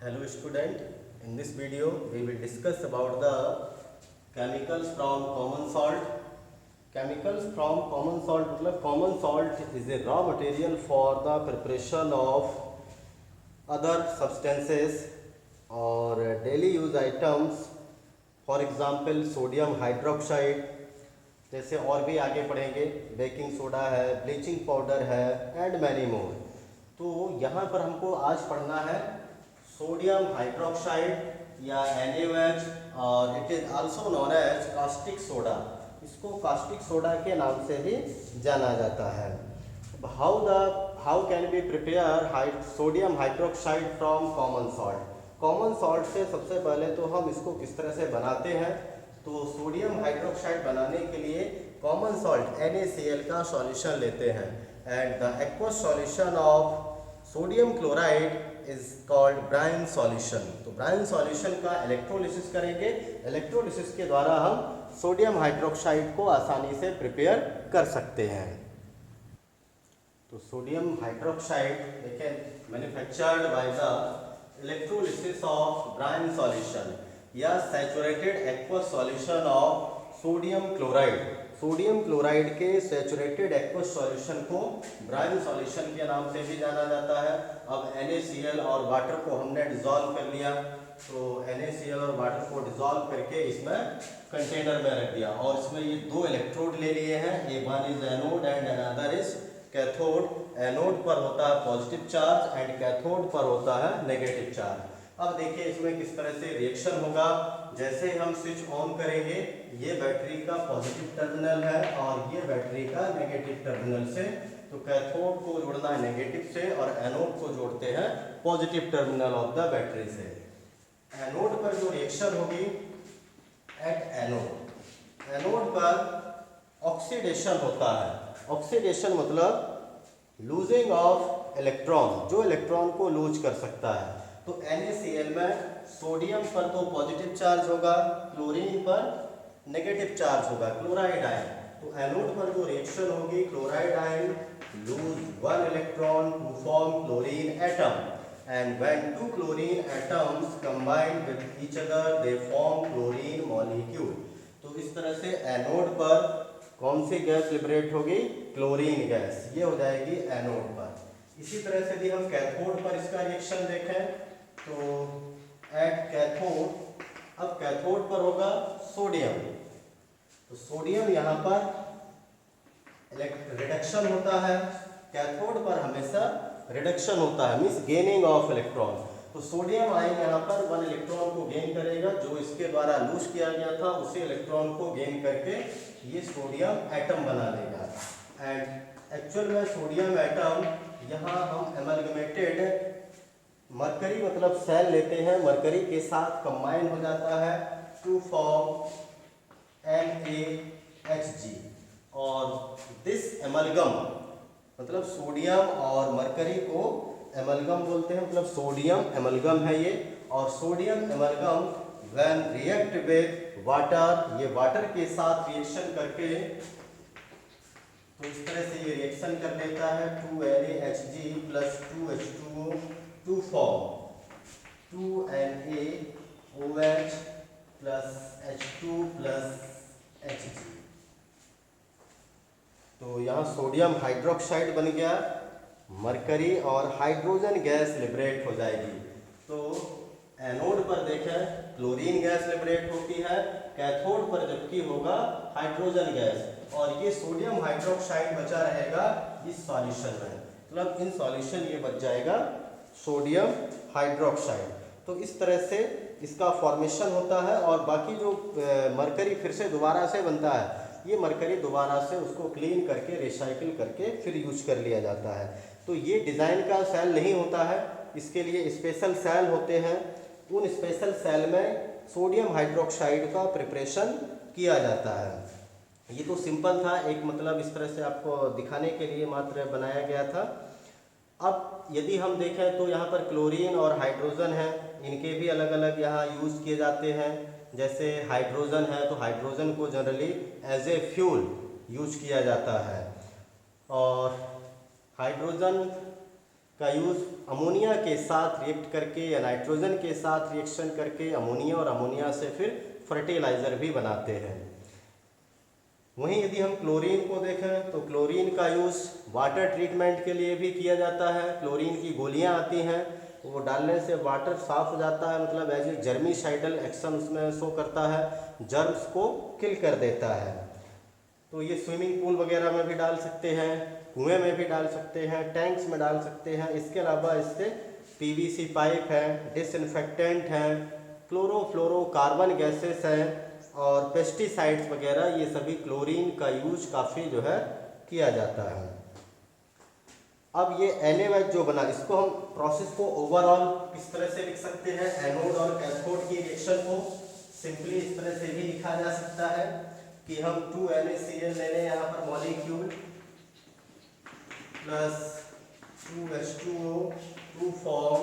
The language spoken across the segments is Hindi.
Hello student, in this video we will discuss about the chemicals from common salt. Chemicals from common salt मतलब common salt is a raw material for the preparation of other substances or daily use items. For example sodium hydroxide, जैसे और भी आगे पढ़ेंगे बेकिंग सोडा है, ब्लीचिंग पाउडर है एंड मैनी मोर। तो यहाँ पर हमको आज पढ़ना है सोडियम हाइड्रोक्साइड या NaOH और it is also known as caustic soda. इसको कास्टिक सोडा के नाम से भी जाना जाता है। How can be prepare sodium hydroxide from common salt. Common salt से सबसे पहले तो हम इसको किस तरह से बनाते हैं। तो सोडियम हाइड्रोक्साइड बनाने के लिए कॉमन सॉल्ट NaCl का सॉल्यूशन लेते हैं and the aqueous solution of sodium chloride is called brine solution. तो ब्रायन सॉल्यूशन का इलेक्ट्रोलिसिस करेंगे। इलेक्ट्रोलिसिस के द्वारा हम सोडियम हाइड्रोक्साइड को आसानी से प्रिपेयर कर सकते हैं। तो सोडियम हाइड्रोक्साइड देखिए manufactured by the electrolysis of brine solution या saturated aqueous solution of sodium chloride. Sodium chloride के सैचुरेटेड एक्वस सॉल्यूशन को ब्रायन सॉल्यूशन के नाम से भी जाना जाता है। अब NaCl और वाटर को हमने डिसॉल्व कर लिया, तो NaCl और वाटर को डिसॉल्व करके इसमें कंटेनर में रख दिया और इसमें ये दो इलेक्ट्रोड ले लिए हैं। A one is anode and another is cathode. Anode पर होता है पॉजिटिव चार्ज एंड कैथोड पर होता है नेगेटिव चार्ज। अब देखिए इसमें किस तरह से रिएक्शन होगा। जैसे हम स्विच ऑन करेंगे, ये बैटरी का पॉजिटिव टर्मिनल है और ये बैटरी का नेगेटिव टर्मिनल से। तो कैथोड को जोड़ना है नेगेटिव से और एनोड को जोड़ते हैं positive terminal of the battery से। एनोड पर जो रिएक्शन होगी एट एनोड पर ऑक्सीडेशन होता है। ऑक्सीडेशन मतलब लूजिंग ऑफ इलेक्ट्रॉन, जो इलेक्ट्रॉन को लूज कर सकता है। तो NaCl में सोडियम पर तो पॉजिटिव चार्ज होगा, क्लोरीन पर नेगेटिव चार्ज होगा, क्लोराइड आयन। तो एनोड पर जो रिएक्शन होगी, chloride ion lose one electron to form chlorine atom and when two chlorine atoms combine with each other they form chlorine molecule. तो इस तरह से एनोड पर कौन सी गैस लिबरेट होगी, क्लोरीन गैस, ये हो जाएगी एनोड पर। इसी तरह से भी हम कैथोड पर इसका रिएक्शन देखें तो एट कैथोड, अब कैथोड पर होगा सोडियम। तो सोडियम यहाँ पर रिडक्शन होता है, कैथोड पर हमेशा रिडक्शन होता है, मींस गेनिंग ऑफ इलेक्ट्रॉन। तो सोडियम आयन यहाँ पर वन इलेक्ट्रॉन को गेन करेगा, जो इसके द्वारा लूज किया गया था उसी इलेक्ट्रॉन को गेन करके ये सोडियम एटम बना लेगा। एंड एक्चुअल में सोडियम एटम यहाँ हम एमलगमेटेड मरकरी मतलब सेल लेते हैं, मरकरी के साथ कंबाइन हो जाता है टू फॉर्म NaHg। और दिस एमलगम मतलब सोडियम और मरकरी को एमलगम बोलते हैं, मतलब सोडियम एमलगम है ये। और sodium amalgam when react with water, ये वाटर के साथ रिएक्शन करके तो इस तरह से ये रिएक्शन कर लेता है 2NaHg plus 2H2O to form 2NaOH plus H2 plus Hg। तो यहाँ सोडियम हाइड्रोक्साइड बन गया, मरकरी और हाइड्रोजन गैस लिबरेट हो जाएगी। तो एनोड पर देखें क्लोरीन गैस लिबरेट होती है, कैथोड पर जबकि होगा हाइड्रोजन गैस और ये सोडियम हाइड्रोक्साइड बचा रहेगा इस सॉल्यूशन में, मतलब इन सॉल्यूशन ये बच जाएगा सोडियम हाइड्रोक्साइड। तो इस तरह से इसका फॉर्मेशन होता है और बाकी जो मरकरी फिर से दोबारा से बनता है, ये मरकरी दोबारा से उसको क्लीन करके रिसाइकिल करके फिर यूज कर लिया जाता है। तो ये डिज़ाइन का सेल नहीं होता है, इसके लिए स्पेशल सेल होते हैं। उन स्पेशल सेल में सोडियम हाइड्रोक्साइड का प्रिपरेशन किया जाता है। ये तो सिंपल था, एक मतलब इस तरह से आपको दिखाने के लिए मात्र बनाया गया था। अब यदि हम देखें तो यहाँ पर क्लोरीन और हाइड्रोजन है, इनके भी अलग अलग यहाँ यूज़ किए जाते हैं। जैसे हाइड्रोजन है तो हाइड्रोजन को generally as a fuel use किया जाता है और हाइड्रोजन का यूज़ अमोनिया के साथ रिएक्ट करके या नाइट्रोजन के साथ रिएक्शन करके अमोनिया और अमोनिया से फिर फर्टिलाइज़र भी बनाते हैं। वहीं यदि हम क्लोरीन को देखें तो क्लोरीन का यूज़ वाटर ट्रीटमेंट के लिए भी किया जाता है। क्लोरीन की गोलियां आती हैं, वो डालने से वाटर साफ हो जाता है, मतलब एज ए जर्मीसाइडल एक्शन उसमें शो करता है, जर्म्स को किल कर देता है। तो ये स्विमिंग पूल वगैरह में भी डाल सकते हैं, कुएं में भी डाल सकते हैं, टैंक्स में डाल सकते हैं। इसके अलावा इससे पीवीसी पाइप है, डिसइंफेक्टेंट हैं, क्लोरोफ्लोरोकार्बन गैसेस हैं और पेस्टिसाइड्स वगैरह, ये सभी क्लोरीन का यूज काफ़ी जो है किया जाता है। अब ये NaOH जो बना, इसको हम प्रोसेस को ओवरऑल किस तरह से लिख सकते हैं, एनोड और कैथोड की रिएक्शन को सिंपली इस तरह से भी लिखा जा सकता है कि हम 2NaCl ले लें यहाँ पर molecule plus 2H2O to form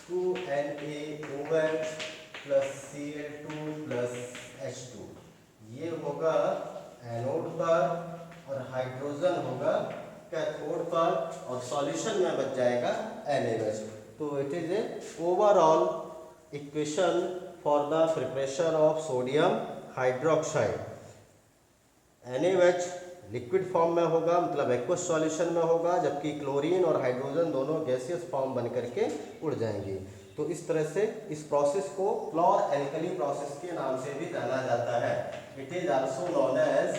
2NaOH plus Cl2 plus H2। ये होगा एनोड पर और हाइड्रोजन होगा कैथोड पर और सॉल्यूशन में बच जाएगा NaOH। तो it is A overall equation for the preparation of sodium hydroxide. NaOH liquid form में होगा, मतलब एक्वस सॉल्यूशन में होगा, जबकि क्लोरीन और हाइड्रोजन दोनों गैसियस फॉर्म बन करके उड़ जाएंगे। तो इस तरह से इस प्रोसेस को क्लोर एल्कली प्रोसेस के नाम से भी जाना जाता है। It is also known as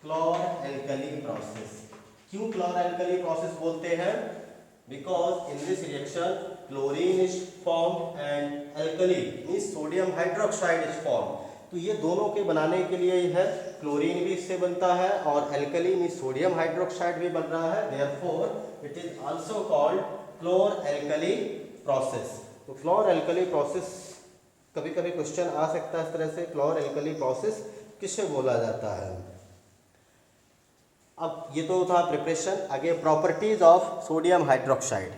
chlor alkali process. क्यों क्लोर एल्कली प्रोसेस बोलते हैं? Because in this reaction chlorine is form and alkali means sodium hydroxide is form. तो ये दोनों के बनाने के लिए है, क्लोरीन भी इससे बनता है और एल्कली मीन्स सोडियम हाइड्रोक्साइड भी बन रहा है। Therefore it is also called chlor alkali process. तो क्लोर एल्कली प्रोसेस कभी कभी क्वेश्चन आ सकता है इस तरह से, क्लोर एल्कली प्रोसेस किसे बोला जाता है। अब ये तो था प्रिपरेशन। आगे properties of sodium hydroxide.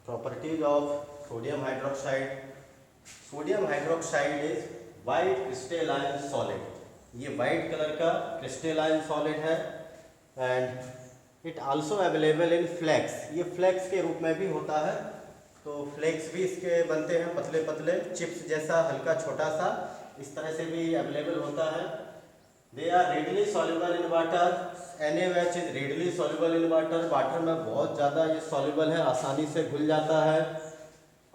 Properties of sodium hydroxide. Sodium hydroxide is white crystalline solid. ये वाइट कलर का क्रिस्टलाइन सॉलिड है and it also available in flakes. ये फ्लेक्स के रूप में भी होता है, तो फ्लेक्स भी इसके बनते हैं, पतले पतले चिप्स जैसा, हल्का छोटा सा, इस तरह से भी अवेलेबल होता है। They are readily soluble in water. NaOH is readily soluble in water. Water में बहुत ज़्यादा ये सॉल्युबल है, आसानी से घुल जाता है।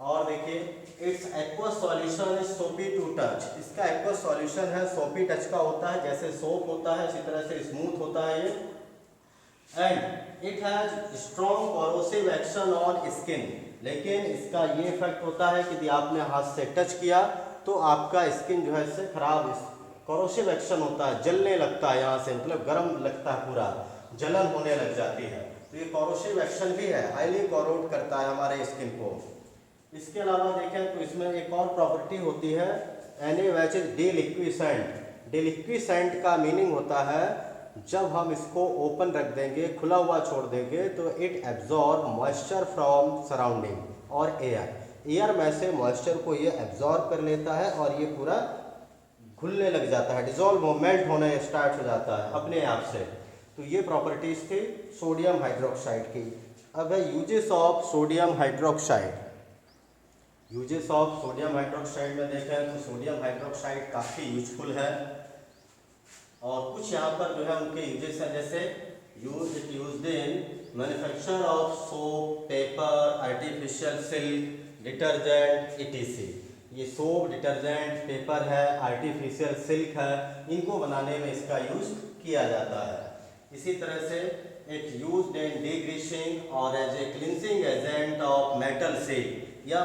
और देखिए इट्स एक्वस सॉल्यूशन इज सोपी टू टच। इसका एक्वस सॉल्यूशन है, सोपी टच का होता है, जैसे सोप होता है इसी तरह से स्मूथ होता है ये। And it has strong corrosive action on skin. लेकिन इसका ये इफेक्ट होता है कि यदि आपने हाथ से टच किया तो आपका स्किन जो है इससे खराब, कोरोसिव एक्शन होता है, जलने लगता है, यहाँ से मतलब गर्म लगता है, पूरा जलन होने लग जाती है। तो ये कोरोसिव एक्शन भी है, हाईली कोरोड करता है हमारे स्किन को। इसके अलावा देखें तो इसमें एक और प्रॉपर्टी होती है, NaOH इज डिलिक्विसेंट। डिलिक्विसेंट का मीनिंग होता है जब हम इसको ओपन रख देंगे, खुला हुआ छोड़ देंगे, तो it absorb moisture from surrounding और एयर में से मॉइस्चर को ये एब्जॉर्ब कर लेता है और ये पूरा घुलने लग जाता है, डिजोल्व मेल्ट होने स्टार्ट हो जाता है अपने आप से। तो ये प्रॉपर्टीज थी सोडियम हाइड्रोक्साइड की। अब है uses of sodium hydroxide. Uses of sodium hydroxide में देखें तो सोडियम हाइड्रोक्साइड काफ़ी यूजफुल है और कुछ यहाँ पर जो है उनके यूजेस हैं, जैसे used in manufacture of soap, paper, artificial silk, detergent etc। ये सोप, डिटर्जेंट, पेपर है, आर्टिफिशियल सिल्क है, इनको बनाने में इसका यूज किया जाता है। इसी तरह से इट यूज्ड इन डिग्रीसिंग और as a cleansing agent of metal seal या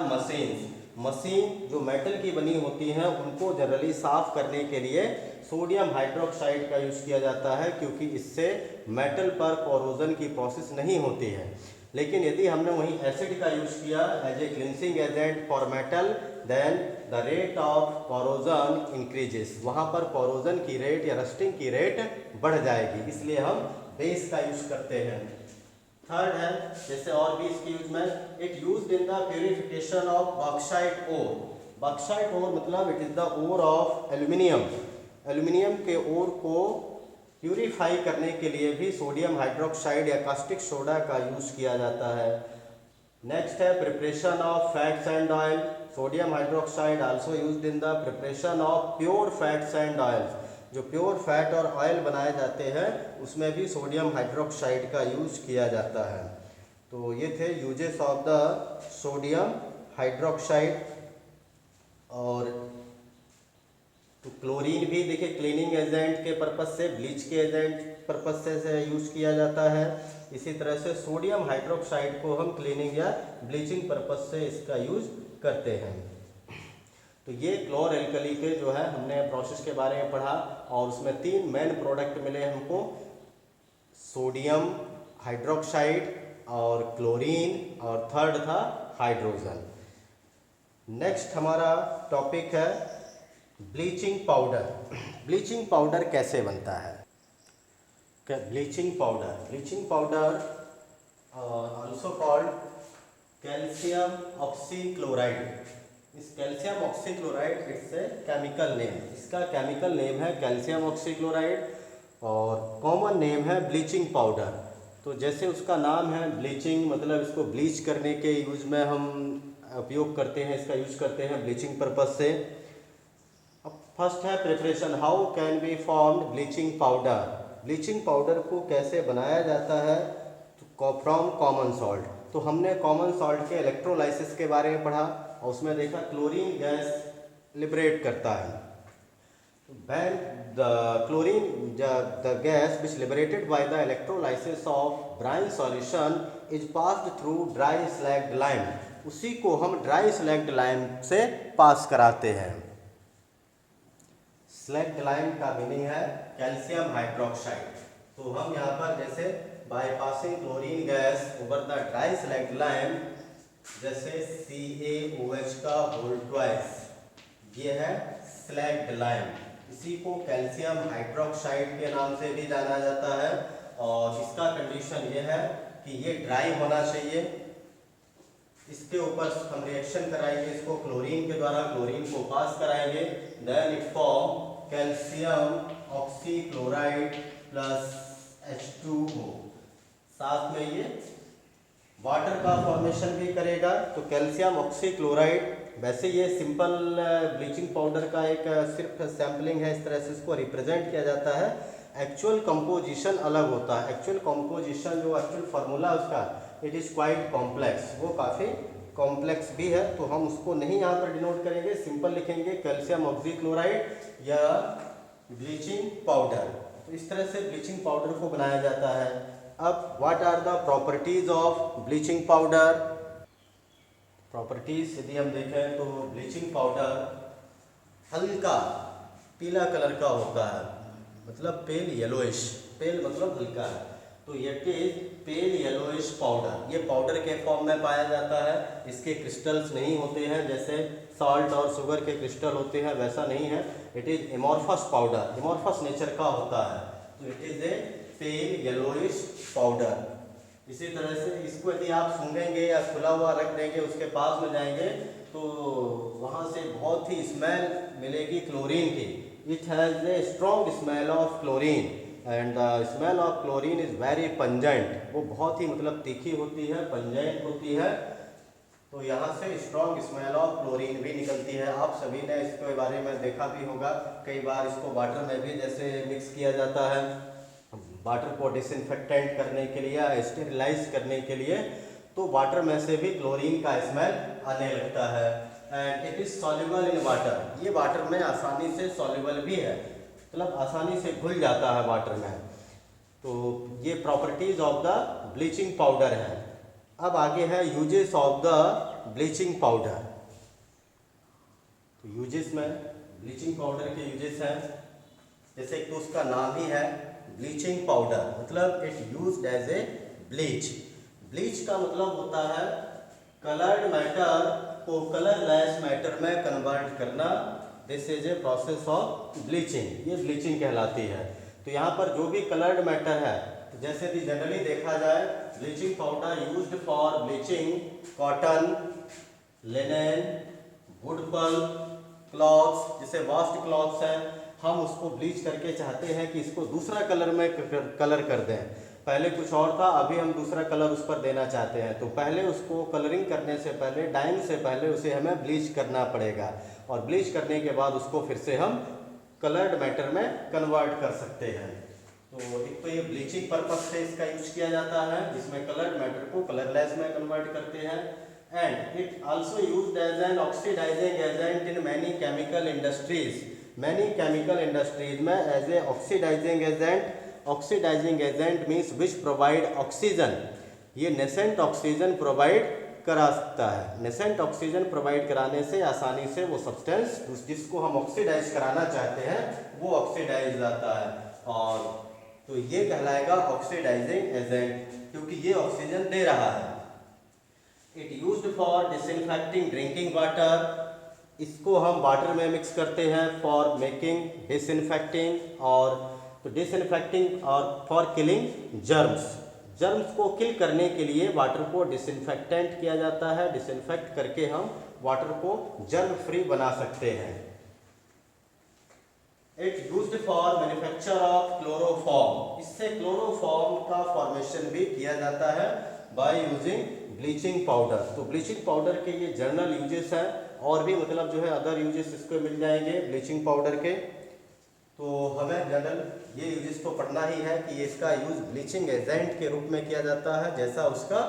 मशीन जो मेटल की बनी होती हैं उनको जनरली साफ करने के लिए सोडियम हाइड्रोक्साइड का यूज़ किया जाता है, क्योंकि इससे मेटल पर कोरोजन की प्रोसेस नहीं होती है। लेकिन यदि हमने वहीं एसिड का यूज़ किया as a cleansing agent for metal, then the rate of corrosion increases. वहाँ पर कोरोजन की रेट या रस्टिंग की रेट बढ़ जाएगी, इसलिए हम बेस का यूज़ करते हैं। थर्ड है, जैसे और भी इसकी यूज में, it used in the purification of bauxite ore. Bauxite ore मतलब it is the ore of aluminium. Aluminium के ओर को प्यूरिफाई करने के लिए भी सोडियम हाइड्रोक्साइड या कास्टिक सोडा का यूज़ किया जाता है। नेक्स्ट है preparation of fats and oil. Sodium hydroxide also used in the preparation of pure fats and oils. जो प्योर फैट और ऑयल बनाए जाते हैं उसमें भी सोडियम हाइड्रोक्साइड का यूज़ किया जाता है। तो ये थे uses of the sodium hydroxide. और तो क्लोरीन भी देखिए क्लीनिंग एजेंट के पर्पज से, ब्लीच के एजेंट पर्पज से यूज़ किया जाता है। इसी तरह से सोडियम हाइड्रोक्साइड को हम क्लीनिंग या ब्लीचिंग पर्पज से इसका यूज़ करते हैं। तो ये क्लोर एल्कली के जो है हमने प्रोसेस के बारे में पढ़ा और उसमें 3 मेन प्रोडक्ट मिले हमको, सोडियम हाइड्रोक्साइड और क्लोरीन और थर्ड था हाइड्रोजन। नेक्स्ट हमारा टॉपिक है ब्लीचिंग पाउडर। ब्लीचिंग पाउडर कैसे बनता है? Bleaching powder also called calcium oxychloride. इस calcium oxychloride it's a chemical name, इसका केमिकल नेम है कैल्शियम ऑक्सीक्लोराइड और कॉमन नेम है ब्लीचिंग पाउडर। तो जैसे उसका नाम है ब्लीचिंग, मतलब इसको ब्लीच करने के यूज में हम उपयोग करते हैं, इसका यूज करते हैं ब्लीचिंग पर्पज से। अब फर्स्ट है preparation, how can be formed bleaching powder. Bleaching powder को कैसे बनाया जाता है? From common salt. तो हमने कॉमन सॉल्ट के इलेक्ट्रोलाइसिस के बारे में पढ़ा और उसमें देखा क्लोरीन गैस लिबरेट करता है। When the chlorine, the gas which liberated by the electrolysis of brine solution is passed through dry slagged lime, उसी को हम ड्राई स्लैग्ड लाइम से पास कराते हैं। स्लैग्ड लाइम का मीनिंग है कैल्शियम हाइड्रोक्साइड। तो हम यहाँ पर जैसे by passing chlorine gas over the dry slagged lime, जैसे CaOH का होल ट्वाइस, ये है स्लैग्ड लाइम। इसी को कैल्शियम हाइड्रोक्साइड के नाम से भी जाना जाता है और इसका कंडीशन ये है कि ये ड्राई होना चाहिए। इसके ऊपर हम रिएक्शन कराएंगे इसको क्लोरीन के द्वारा, क्लोरीन को पास कराएंगे, then it form calcium oxychloride plus H2O। साथ में ये वाटर का फॉर्मेशन भी करेगा। तो कैल्शियम ऑक्सीक्लोराइड, वैसे ये सिंपल ब्लीचिंग पाउडर का एक सिर्फ सैम्पलिंग है, इस तरह से इसको रिप्रेजेंट किया जाता है। एक्चुअल कंपोजिशन अलग होता है। एक्चुअल कंपोजिशन जो एक्चुअल फार्मूला उसका इट इज़ क्वाइट कॉम्प्लेक्स, वो काफ़ी कॉम्प्लेक्स भी है। तो हम उसको नहीं यहाँ पर डिनोट करेंगे, सिंपल लिखेंगे कैल्शियम ऑक्सीक्लोराइड या ब्लीचिंग पाउडर। तो इस तरह से ब्लीचिंग पाउडर को बनाया जाता है। अब what are the properties of bleaching powder? Properties यदि हम देखें तो ब्लीचिंग पाउडर हल्का पीला कलर का होता है, मतलब पेल येलोइश, पेल मतलब हल्का है। तो it is pail yellowish powder. ये पाउडर के फॉर्म में पाया जाता है, इसके क्रिस्टल्स नहीं होते हैं जैसे सॉल्ट और शुगर के क्रिस्टल होते हैं, वैसा नहीं है। It is amorphous powder, amorphous nature का होता है। तो it is a pale yellowish powder. इसी तरह से इसको यदि आप सूंघेंगे या खुला हुआ रख देंगे, उसके पास में जाएंगे तो वहाँ से बहुत ही स्मेल मिलेगी क्लोरीन की। It has a strong smell of chlorine and the smell of chlorine is very pungent. वो बहुत ही मतलब तीखी होती है, पंजेंट होती है। तो यहाँ से स्ट्रॉन्ग स्मेल ऑफ क्लोरीन भी निकलती है। आप सभी ने इसके बारे में देखा भी होगा, कई बार इसको वाटर में भी जैसे मिक्स किया जाता है, वाटर को डिसइंफेक्टेंट करने के लिए, स्टेरिलाइज करने के लिए, तो वाटर में से भी क्लोरीन का स्मेल आने लगता है। And it is soluble in water. ये वाटर में आसानी से सॉल्युबल भी है, मतलब आसानी से घुल जाता है वाटर में। तो ये properties of the bleaching powder है। अब आगे है uses of the bleaching powder. तो यूजेस में ब्लीचिंग पाउडर के यूजेस हैं, जैसे तो उसका नाम ही है ब्लीचिंग पाउडर, मतलब it used as a bleach. Bleach का मतलब होता है कलर्ड मैटर को कलरलेस मैटर में कन्वर्ट करना। This is a process of bleaching, ये ब्लीचिंग कहलाती है। तो यहाँ पर जो भी कलर्ड मैटर है, तो जैसे कि जनरली देखा जाए bleaching powder used for bleaching cotton, linen, wood pulp, clothes, जैसे वास्ट क्लॉथ्स हैं, हम उसको ब्लीच करके चाहते हैं कि इसको दूसरा कलर में कलर कर दें। पहले कुछ और था, अभी हम दूसरा कलर उस पर देना चाहते हैं, तो पहले उसको कलरिंग करने से पहले, डाइंग से पहले उसे हमें ब्लीच करना पड़ेगा, और ब्लीच करने के बाद उसको फिर से हम कलर्ड मैटर में कन्वर्ट कर सकते हैं। तो एक तो ये ब्लीचिंग पर्पज से इसका यूज किया जाता है, जिसमें कलर्ड मैटर को कलरलेस में कन्वर्ट करते हैं। And it also used as an oxidising agent in many chemical industries. Many chemical industries में as a oxidising agent, oxidising agent means which provide oxygen, ये नेसेंट ऑक्सीजन प्रोवाइड करा सकता है। नेसेंट ऑक्सीजन प्रोवाइड कराने से आसानी से वो सब्सटेंस जिसको हम ऑक्सीडाइज कराना चाहते हैं वो ऑक्सीडाइज जाता है, और तो ये कहलाएगा ऑक्सीडाइजिंग एजेंट, क्योंकि ये ऑक्सीजन दे रहा है। It used for disinfecting drinking water, इसको हम वाटर में मिक्स करते हैं फॉर मेकिंग डिसइंफेक्टिंग, और तो डिसइंफेक्टिंग और फॉर किलिंग जर्म्स, जर्म्स को किल करने के लिए वाटर को डिसइंफेक्टेंट किया जाता है। डिसइंफेक्ट करके हम वाटर को जर्म फ्री बना सकते हैं। It used for manufacture of chloroform, इससे क्लोरोफॉर्म का फॉर्मेशन भी किया जाता है बाय यूजिंग ब्लीचिंग पाउडर। तो ब्लीचिंग पाउडर के ये जनरल यूजेस हैं, और भी मतलब जो है अदर यूजेस इसको मिल जाएंगे ब्लीचिंग पाउडर के। तो हमें जनरल ये यूजेस तो पढ़ना ही है कि ये इसका यूज ब्लीचिंग एजेंट के रूप में किया जाता है, जैसा उसका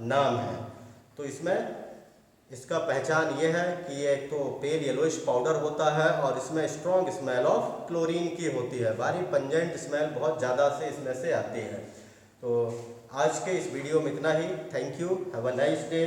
नाम है। तो इसमें इसका पहचान ये है कि ये एक तो पेल येलोइश पाउडर होता है, और इसमें स्ट्रॉन्ग स्मेल ऑफ क्लोरीन की होती है, भारी पंजेंट स्मेल बहुत ज़्यादा से इसमें से आती है। तो आज के इस वीडियो में इतना ही। Thank you, have a nice day.